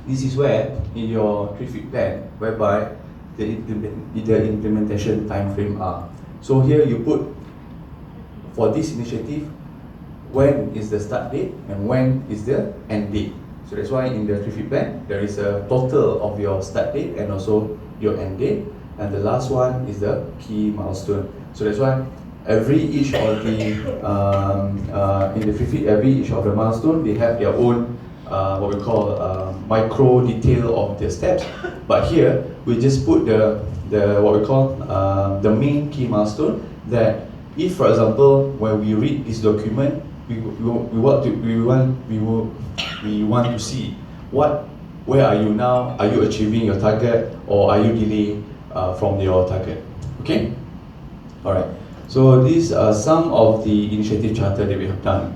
This is where in your 3-feet plan, whereby the implementation time frame are. So here you put, for this initiative, when is the start date and when is the end date. So that's why in the 3-feet plan, there is a total of your start date and also your end date. And the last one is the key milestone. So that's why each of the, in the 3-feet, each of the milestone, they have their own what we call micro detail of the steps. But here, we just put the what we call the main key milestone, that if, for example, when we read this document, we want to see where are you now? Are you achieving your target, or are you delayed from your target? Okay. All right. So these are some of the initiative charter that we have done.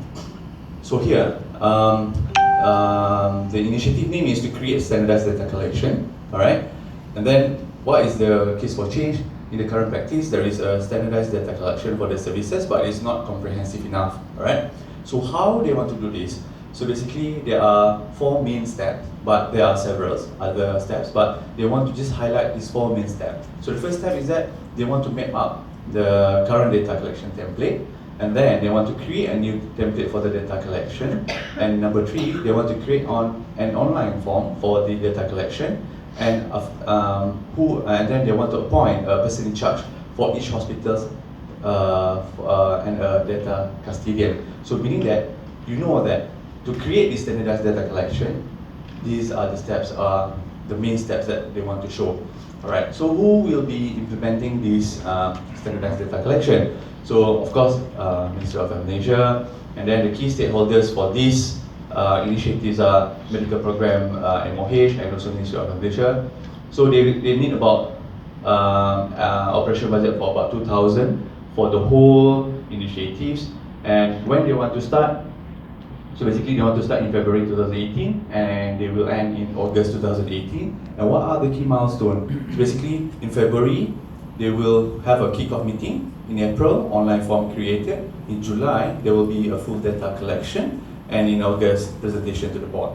So here, the initiative name is to create standardized data collection. All right. And then, what is the case for change? In the current practice, there is a standardized data collection for the services, but it's not comprehensive enough. All right. So how they want to do this? So basically, there are 4 main steps, but there are several other steps, but they want to just highlight these 4 main steps. So the first step is that they want to map up the current data collection template, and then they want to create a new template for the data collection. And number 3, they want to create an online form for the data collection, and then they want to appoint a person in charge for each hospital and a data custodian. So meaning that you know that to create this standardized data collection, these are the steps, the main steps that they want to show. All right. So who will be implementing this standardized data collection? So of course, Ministry of Health Malaysia, and then the key stakeholders for these initiatives are Medical Program MOH and also Ministry of Health Malaysia. So they need about operational budget for about 2,000 for the whole initiatives. And when they want to start, so basically they want to start in February 2018 and they will end in August 2018. And what are the key milestones? So basically in February, they will have a kick-off meeting. In April, online form created. In July, there will be a full data collection. And in August, presentation to the board.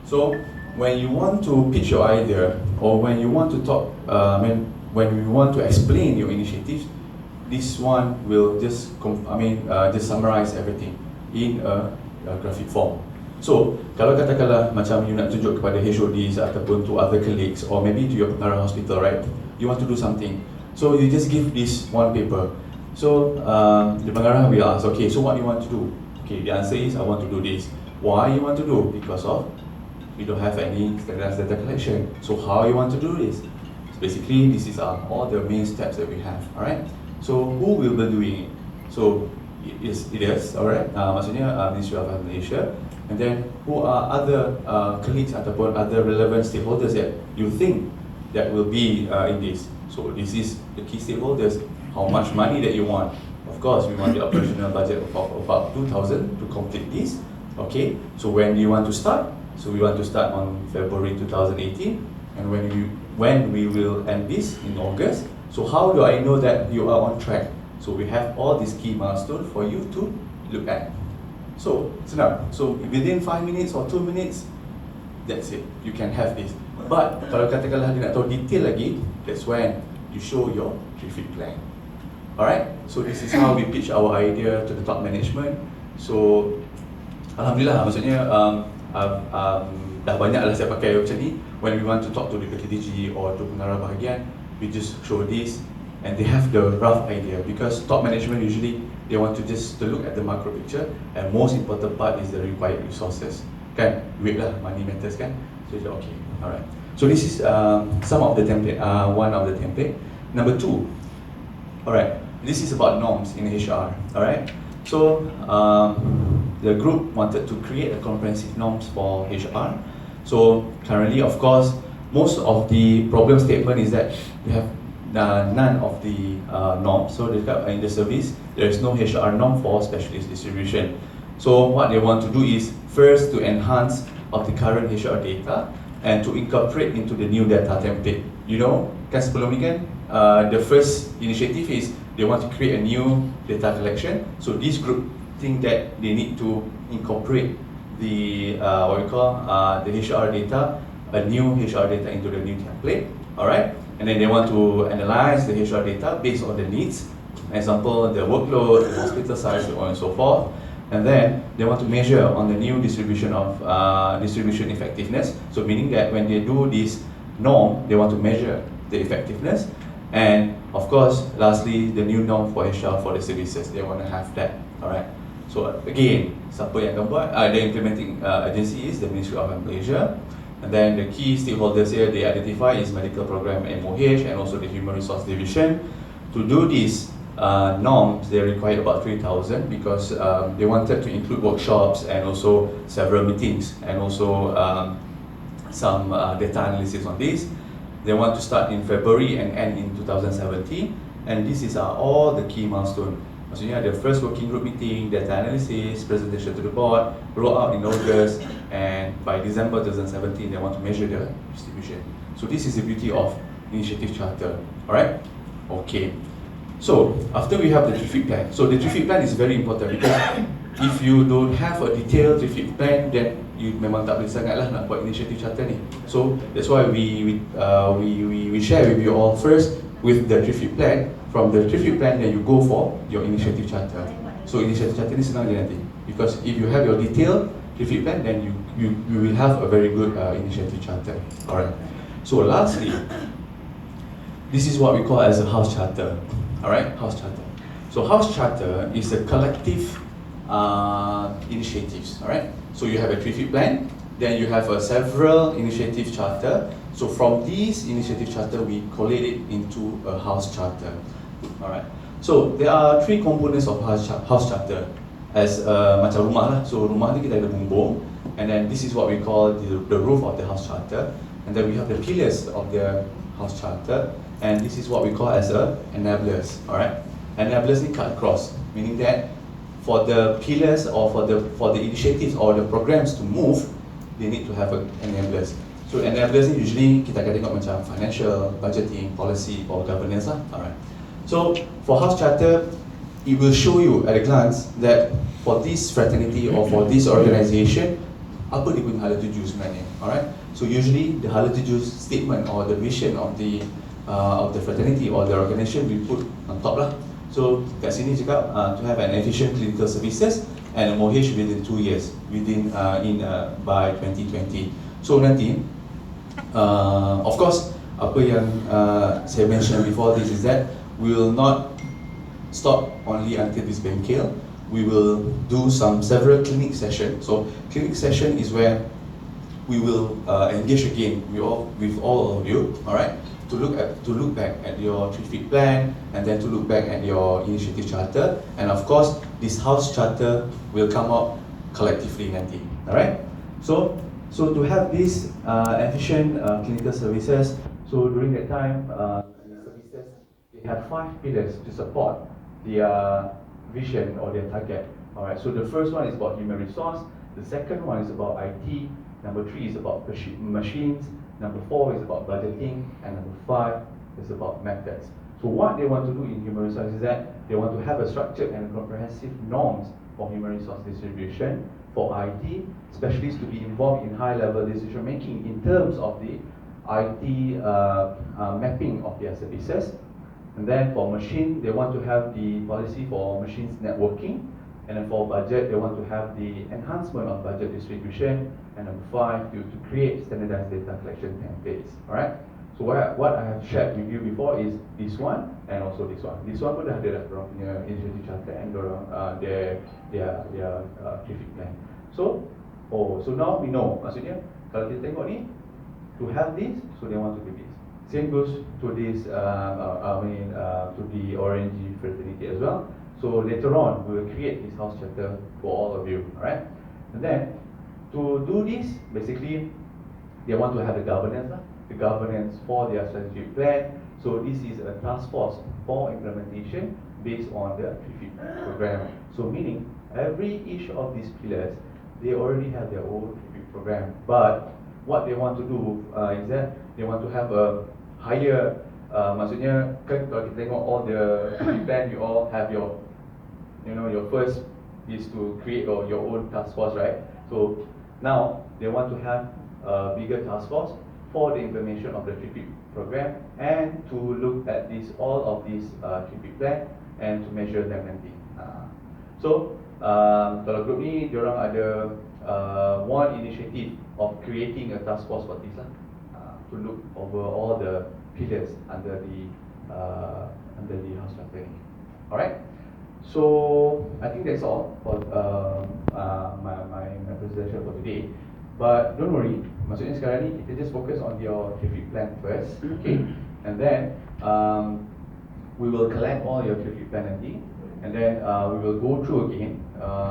So when you want to pitch your idea, or when you want to talk, when you want to explain your initiatives, this one will just summarize everything in a graphic form. So kalau katakanlah macam you nak tunjuk kepada HODs ataupun to other colleagues, or maybe to your pengarah hospital, right? You want to do something, so you just give this one paper. So the pengarah will ask, okay, so what you want to do? Okay, the answer is I want to do this. Why you want to do? Because of we don't have any standardized data collection. So how you want to do this? So basically, this is all the main steps that we have. All right. So who will be doing it? So it is all right. Maksudnya Ministry of Health Malaysia, and then who are other colleagues ataupun other relevant stakeholders that you think that will be in this? So this is the key stakeholders. How much money that you want? Of course, we want the operational budget of about 2,000 to complete this. Okay, so when do you want to start? So we want to start on February 2018, and when we will end this in August. So how do I know that you are on track? So we have all these key milestones for you to look at. So senang. So within 5 minutes or 2 minutes, that's it. You can have this. But kalau katakanlah dia nak tahu detail lagi, that's when you show your 3-feet plan. Alright, so this is how we pitch our idea to the top management. So Alhamdulillah, maksudnya dah banyak lah saya pakai macam ni. When we want to talk to the PTDG or to pengarah bahagian, we just show this and they have the rough idea, because top management usually they want to just to look at the macro picture, and most important part is the required resources. Kan, duit lah, money matters kan. So okay, alright. So this is some of the template, one of the template. Number 2, alright. This is about norms in HR, alright? So, the group wanted to create a comprehensive norms for HR. So, currently, of course, most of the problem statement is that they have none of the norms. So, in the service, there is no HR norm for specialist distribution. So, what they want to do is, first, to enhance of the current HR data and to incorporate into the new data template. You know, kan sebelum ni kan, the first initiative is they want to create a new data collection. So this group think that they need to incorporate the what we call the HR data a new HR data into the new template, alright? And then they want to analyze the HR data based on the needs, example, the workload, the hospital size, so on and so forth. And then they want to measure on the new distribution of distribution effectiveness. So meaning that when they do this norm, they want to measure the effectiveness. And of course, lastly, the new norm for HR for the services, they want to have that, alright? So again, siapa yang akan buat? The implementing agency is the Ministry of Health Malaysia. And then the key stakeholders here they identify is Medical Program MOH and also the Human Resource Division. To do this norms, they required about 3,000 because they wanted to include workshops and also several meetings and also some data analysis on this. They want to start in February and end in 2017, and this is all the key milestones. Maksudnya the first working group meeting, data analysis, presentation to the board, roll out in August, and by December 2017 they want to measure the distribution. So this is the beauty of initiative charter. Alright? Okay. So after we have the traffic plan, so the traffic plan is very important because if you don't have a detailed traffic plan, then you memang tak boleh sangat lah nak buat initiative charter ni. So that's why we share with you all first with the traffic plan. From the traffic plan, then you go for your initiative charter. So initiative charter ni senang je nanti, because if you have your detailed traffic plan, then you will have a very good initiative charter. Alright. So lastly, this is what we call as a house charter. Alright, house charter. So house charter is a collective initiatives. Alright. So you have a traffic plan, then you have several initiative charter. So from these initiative charter, we collate it into a house charter. Alright. So there are three components of house charter. As macam rumah lah. So rumah ni kita ada bumbung, and then this is what we call the roof of the house charter, and then we have the pillars of the house charter, and this is what we call as enablers. Alright. Enablers ni cut across, meaning that for the pillars or for the initiatives or the programs to move, they need to have enablers. So enablers ni usually kita akan tengok macam financial, budgeting, policy or governance lah. Alright. So for house charter, it will show you at a glance that for this fraternity or for this organisation, apa dia punya hala tuju sebenarnya. Alright. So usually the hala tuju statement or the vision of the fraternity or the organisation we put on top lah. So kat sini cakap to have an efficient clinical services and a MOH within 2 years, by 2020. So nanti, of course, apa yang saya mention before this is that we will not stop only until this bengkel. We will do several clinic sessions. So clinic session is where we will engage again with all of you, all right, to look back at your traffic plan and then to look back at your initiative charter, and of course this house charter will come out collectively nanti, all right. So to have this efficient clinical services, so during that time, the services they have 5 pillars to support their vision or their target. All right. So the first one is about human resource. The second one is about IT. Number 3 is about machines. Number 4 is about budgeting, and number 5 is about methods. So what they want to do in human resource is that they want to have a structured and comprehensive norms for human resource distribution, for IT specialists to be involved in high-level decision making in terms of the IT mapping of their services. And then for machine, they want to have the policy for machines networking. And then for budget, they want to have the enhancement of budget distribution. And number 5, to create standardized data collection templates. Alright. So what I have shared with you before is this one and also this one. This one pun dah ada dorang punya initiative charter and dorang their traffic plan. So now we know. Maksudnya kalau kita tengok ni, to have this, so they want to do this. Same goes to this, to the Orange fraternity as well. So later on, we will create this house charter for all of you, alright? And then, to do this, basically, they want to have the governance for their strategic plan. So this is a task force for implementation based on the traffic program. So meaning, each of these pillars, they already have their own traffic program. But what they want to do is that they want to have a higher, maksudnya kan kalau kita tengok all the plan, you all have your, your first is to create your own task force, right? So now they want to have a bigger task force for the implementation of the 3-peak program and to look at all of these 3-peak plan and to measure them nanti. So kalau group ni diorang ada one initiative of creating a task force for this lah, to look over all the pillars under the house planning. Alright, so I think that's all for my presentation for today. But don't worry, maksudnya sekarang ni kita just focus on your 3-peak plan first, okay? And then we will collect all your 3-peak plan nanti, and then we will go through again